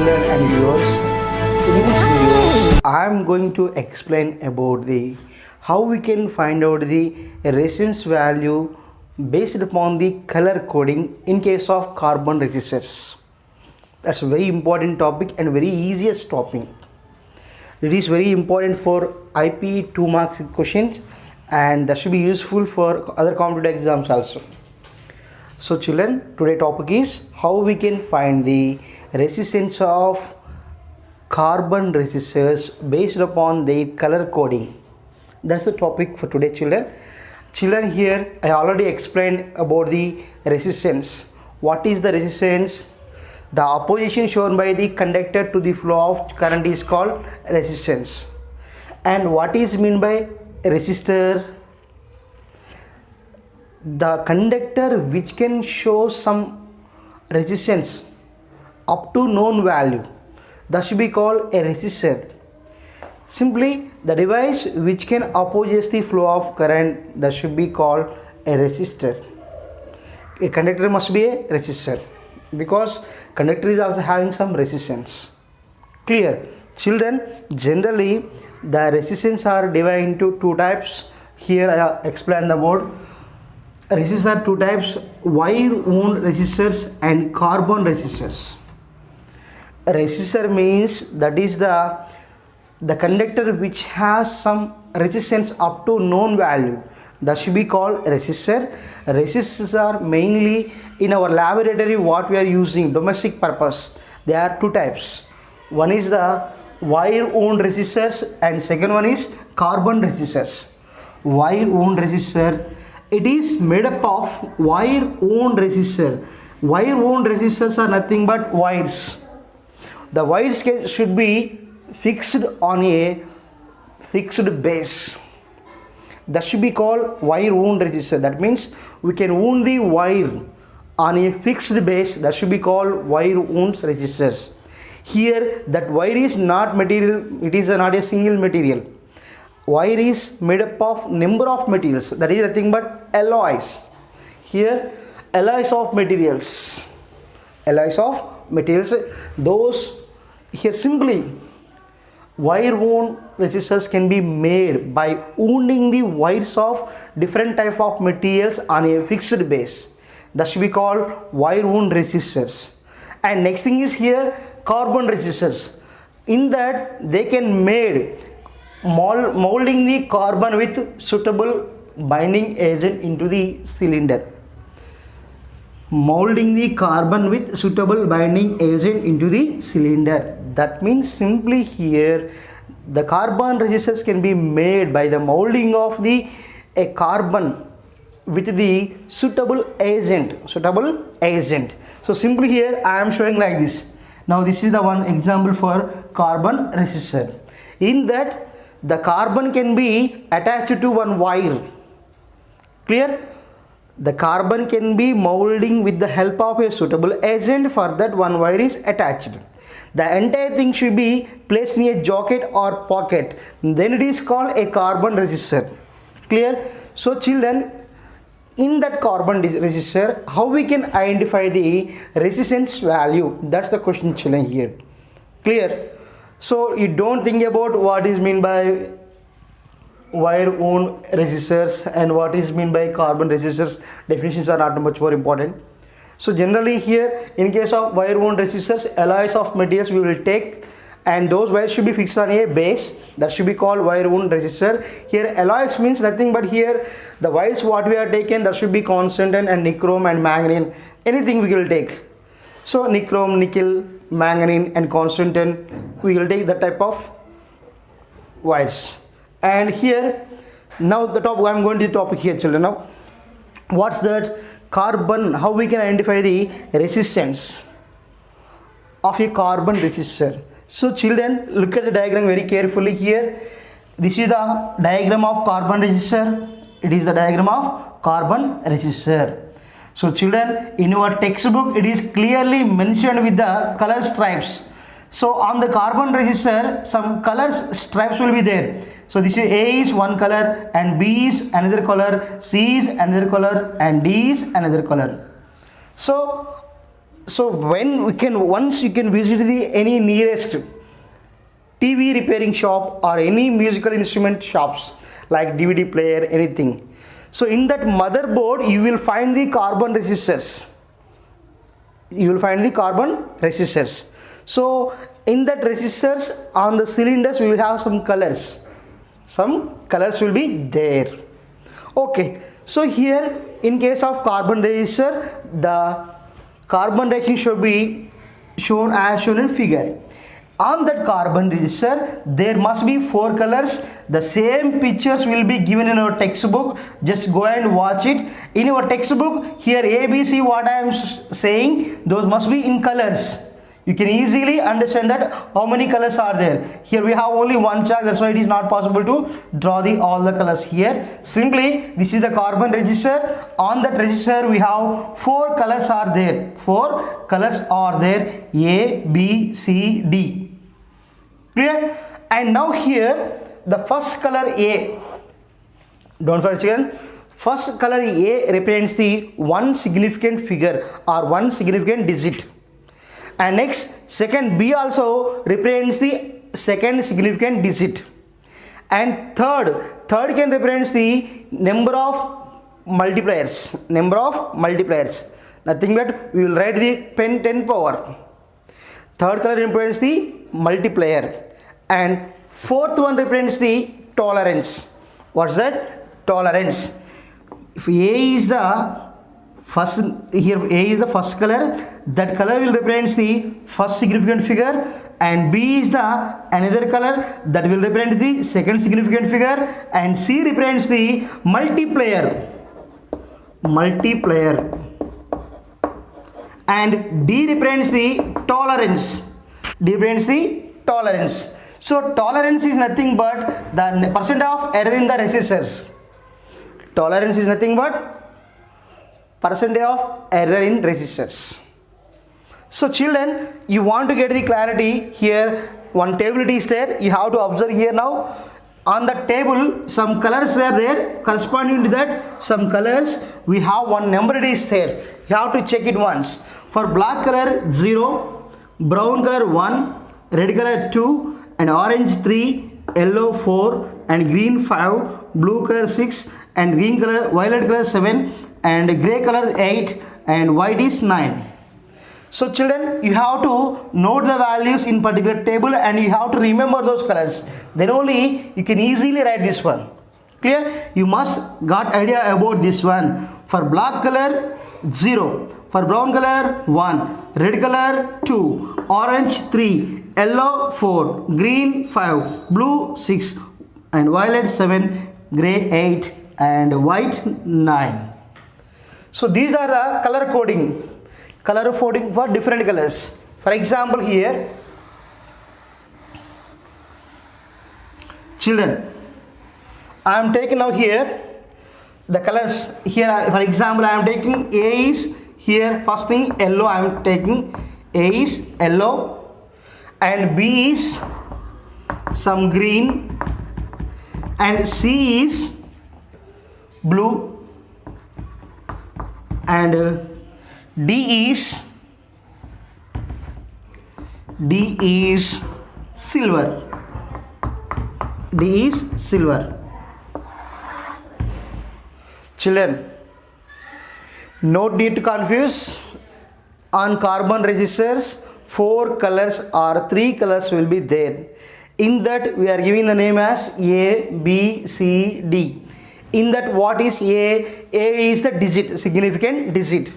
children and viewers. In this video, I am going to explain about the how we can find out the resistance value based upon the color coding in case of carbon resistors. That's a very important topic and very easiest topic. It is very important for IP 2 marks questions, and that should be useful for other competitive exams also. So children, today topic is how we can find the resistance of carbon resistors based upon the color coding. That's the topic for today, children. Children, here I already explained about the resistance. What is the resistance? The opposition shown by the conductor to the flow of current is called resistance. And what is meant by resistor? The conductor which can show some resistance up to known value, that should be called a resistor. Simply the device which can oppose the flow of current, that should be called a resistor. A conductor must be a resistor because conductor is also having some resistance. Clear? Children, generally the resistance are divided into two types. Here I explained about resistors are two types: wire wound resistors and carbon resistors. A resistor means that is the conductor which has some resistance up to known value, that should be called resistor. Resistors are mainly in our laboratory what we are using domestic purpose. There are two types. One is the wire wound resistors and second one is carbon resistors. Wire wound resistor, it is made up of wire wound resistor. Wire wound resistors are nothing but wires. The wires should be fixed on a fixed base. That should be called wire wound resistor. That means we can wound the wire on a fixed base. That should be called wire wound resistors. Here that wire is not material, it is not a single material. Wire is made up of number of materials, that is nothing but alloys. Here alloys of materials, those here simply wire wound resistors can be made by wounding the wires of different type of materials on a fixed base. That should be called wire wound resistors. And next thing is here carbon resistors. In that they can made molding the carbon with suitable binding agent into the cylinder. Molding the carbon with suitable binding agent into the cylinder. That means simply here the carbon resistors can be made by the molding of a carbon with the suitable agent. So simply here I am showing like this. Now this is the one example for carbon resistor. In that the carbon can be attached to one wire. Clear? The carbon can be molding with the help of a suitable agent. For that one wire is attached. The entire thing should be placed in a jacket or pocket. Then it is called a carbon resistor. Clear? So children, in that carbon resistor, how we can identify the resistance value? That's the question, children, here. Clear? So you don't think about what is meant by wire wound resistors and what is meant by carbon resistors. Definitions are not much more important. So generally here in case of wire wound resistors, alloys of materials we will take, and those wires should be fixed on a base. That should be called wire wound resistor. Here alloys means nothing but here the wires what we have taken, that should be constant and nichrome and manganese. Anything we will take. So nichrome, nickel, manganese and constant, we will take that type of wires. And here now the top, I am going to the topic here, children. Now what's that? Carbon, how we can identify the resistance of a carbon resistor. So children, look at the diagram very carefully here. This is the diagram of carbon resistor. It is the diagram of carbon resistor. So children, in your textbook it is clearly mentioned with the color stripes. So on the carbon resistor some color stripes will be there. So this is A is one color and B is another color, C is another color and D is another color. So So once you can visit the any nearest TV repairing shop or any musical instrument shops like DVD player, anything. So in that motherboard you will find the carbon resistors. You will find the carbon resistors. So in that resistors on the cylinders we will have some colors. Some colors will be there. Okay. So here in case of carbon resistor, the carbon resistance should be shown as shown in figure. On that carbon resistor there must be 4 colors. The same pictures will be given in our textbook. Just go and watch it. In your textbook here ABC what I am saying, those must be in colors. You can easily understand that how many colors are there. Here we have only one chart, that's why it is not possible to draw all the colors here. Simply this is the carbon resistor. On that resistor we have 4 colors are there. 4 colors are there, A, B, C, D. Clear? And now here the first color A, don't forget children, first color A represents the one significant figure or one significant digit. And next second B also represents the second significant digit. And third can represent the number of multipliers. Nothing but we will write the 10 power. Third color represents the multiplier. And fourth one represents the tolerance. What's that? Tolerance. If A is the first, here A is the first color, that color will represent the first significant figure, and B is the another color that will represent the second significant figure, and C represents the multiplier, and D represents the tolerance. So tolerance is nothing but the percent of error in the resistors. Tolerance is nothing but percentage of error in resistors. So children, you want to get the clarity here, one table is there, you have to observe here now. On the table some colors are there, corresponding to that some colors we have one number it is there, you have to check it once. For black color 0, brown color 1, red color 2, and orange 3, yellow 4, and green 5, blue color 6, and green color, violet color 7, and gray color 8, and white is 9. So children, you have to note the values in particular table and you have to remember those colors. Then only you can easily write this one. Clear? You must got idea about this one. For black color 0, for brown color 1, red color 2, orange 3, yellow 4, green 5, blue 6, and violet 7, gray 8, and white 9. So these are the color coding for different colors. For example here, children, I am taking now here the colors. Here for example I am taking A is here, first thing yellow, I am taking A is yellow, and B is some green, and C is blue, and D is silver. Children, no need to confuse. On carbon resistors 4 colors or 3 colors will be there. In that we are giving the name as A, B, C, D. In that what is A? A is the digit, significant digit,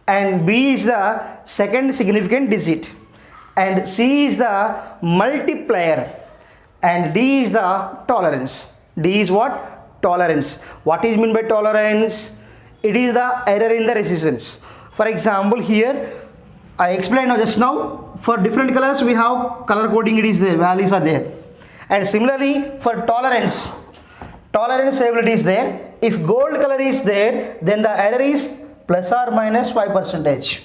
and B is the second significant digit, and C is the multiplier, and D is the tolerance. D is what? Tolerance. What is meant by tolerance? It is the error in the resistance. For example here I explained just now, for different colors we have color coding, it is there, values are there. And similarly for tolerance ability is there. If gold color is there, then the error is plus or minus 5%.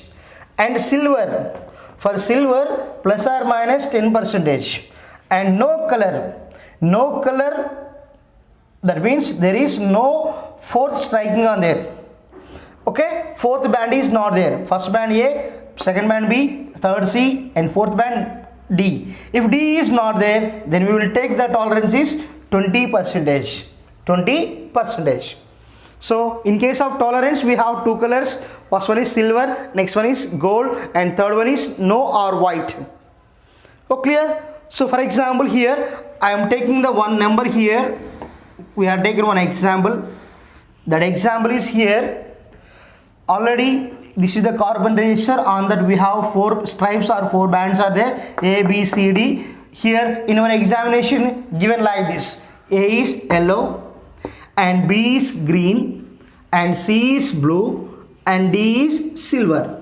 And silver, for silver plus or minus 10%. And no color, that means there is no fourth striking on there. Okay, fourth band is not there. First band A, second band B, third C, and fourth band D. If D is not there, then we will take the tolerance is 20%. 20%. So in case of tolerance, we have two colors. First one is silver, next one is gold, and third one is no or white. So clear? So for example, here I am taking the one number here. We have taken one example. That example is here. Already this is the carbon resistor. On that we have four stripes or four bands are there, A, B, C, D. Here in our examination given like this: A is yellow, and B is green, and C is blue, and D is silver.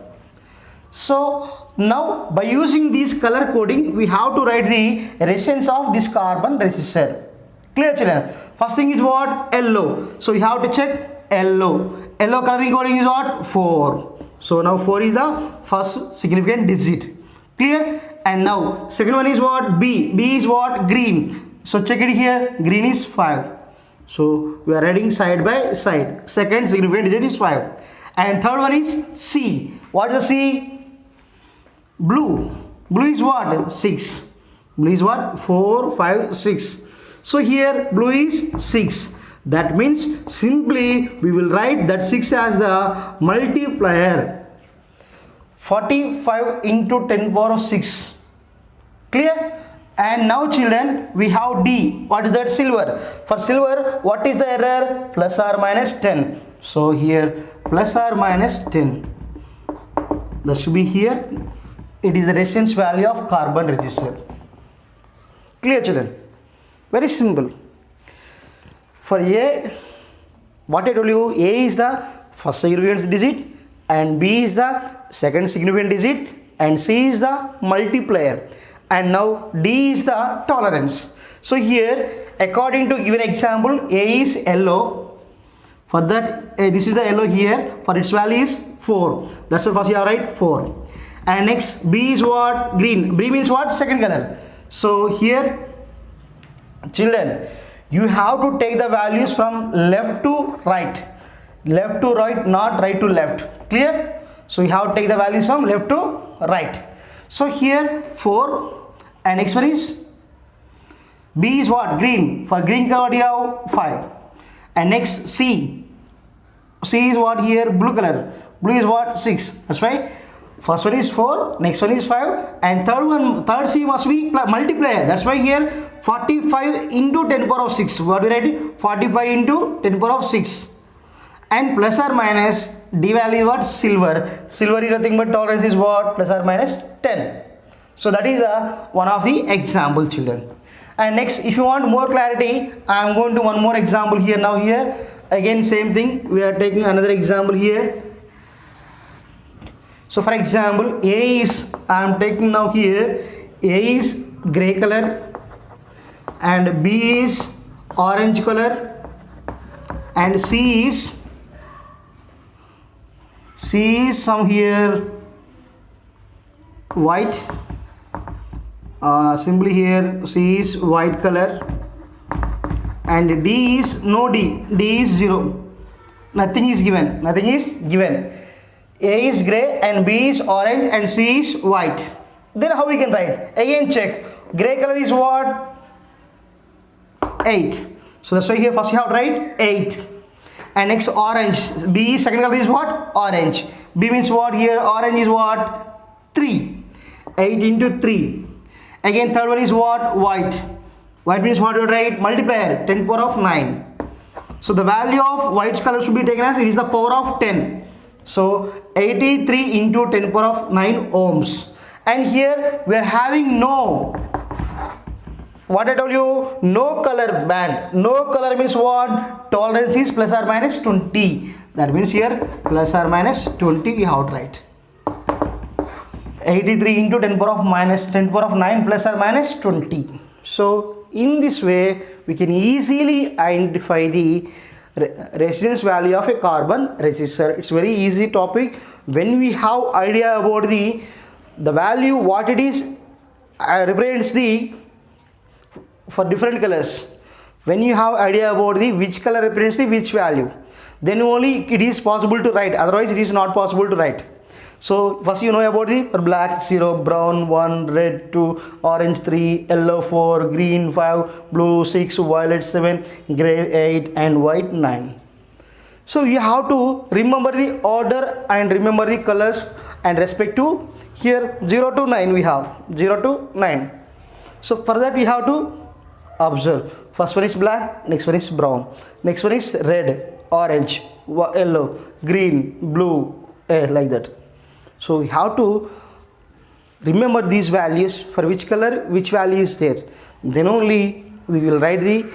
So now by using this color coding, we have to write the resistance of this carbon resistor. Clear, children? First thing is what? Yellow. So you have to check yellow. Yellow color coding is what? 4. So now 4 is the first significant digit. Clear? And now second one is what? B. B is what? Green. So check it here. Green is 5. So we are writing side by side. Second significant digit is 5. And third one is C. What is the C? Blue. Blue is what? 6. Blue is what? 4, 5, 6. So here blue is 6. That means simply we will write that 6 as the multiplier. 45 into 10 power of 6. Clear? And now children, we have D. What is that? Silver. For silver, what is the error? Plus or minus 10. So here plus or minus 10. That should be here. It is the resistance value of carbon resistor. Clear, children? Very simple. For A, what I told you, A is the first significant digit, and B is the second significant digit, and C is the multiplier, and now D is the tolerance. So here, according to given example, A is yellow. For that, this is the yellow here. For its value is 4. That's why first you are right 4. And next B is what? Green. B means what? Second color. So here, children, you have to take the values from left to right. Left to right, not right to left. Clear? So you have to take the values from left to right. So here 4, and next one is B is what? Green. For green color you have 5. And next C. C is what here? Blue color. Blue is what? 6. That's why first one is 4, next one is 5, and third C must be multiplier. That's why here 45 into 10 power of 6. What do we write? 45 into 10 power of 6. And plus or minus D value is what? Silver. Silver is nothing but tolerance is what? Plus or minus 10. So that is one of the example, children. And next, if you want more clarity, I am going to one more example here. Now here again same thing. We are taking another example here. So for example, A is, I am taking now here, A is gray color, and B is orange color, and C is some here white. Simply here C is white color, and D is no D. D is 0. Nothing is given. Nothing is given. A is gray and B is orange and C is white. Then how we can write? Again check. Gray color is what? 8. So that's why here first you have to write 8. And next orange. B second color is what? Orange. B means what here? Orange is what? 3. 8 into 3. Again third one is what? White. White means what you write? Multiplier. 10 power of 9. So the value of white color should be taken as it is the power of 10. So 83 into 10 power of 9 ohms. And here we are having no, what I told you, no color band. No color means what? Tolerance is plus or minus 20. That means here plus or minus 20 we have to write. 83 into 10 power of 9 plus or minus 20. So in this way we can easily identify the resistance value of a carbon resistor. It's very easy topic. When we have idea about the value, what it is represents the for different colors. When you have idea about the which color represents the which value, then only it is possible to write. Otherwise it is not possible to write. So first you know about the black 0, brown 1, red 2, orange 3, yellow 4, green 5, blue 6, violet 7, gray 8 and white 9. So you have to remember the order and remember the colors and respect to here 0 to 9 we have 0 to 9. So for that we have to observe. First one is black, next one is brown, next one is red, orange, yellow, green, blue, like that. So we have to remember these values for which color which value is there. Then only we will write the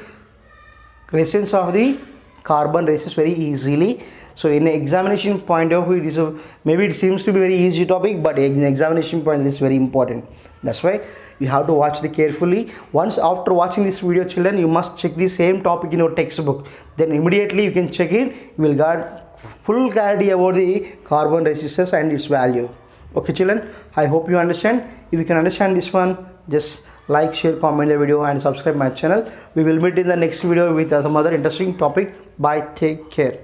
resistance of the carbon resistors very easily. So in examination point of view, it is maybe it seems to be very easy topic, but in examination point it is very important. That's why you have to watch it carefully. Once after watching this video, children, you must check the same topic in your textbook. Then immediately you can check it. You will get full clarity about the carbon resistors and its value. Okay children, I hope you understand. If you can understand this one, just like, share, comment the video and subscribe my channel. We will meet in the next video with some other interesting topic. Bye, take care.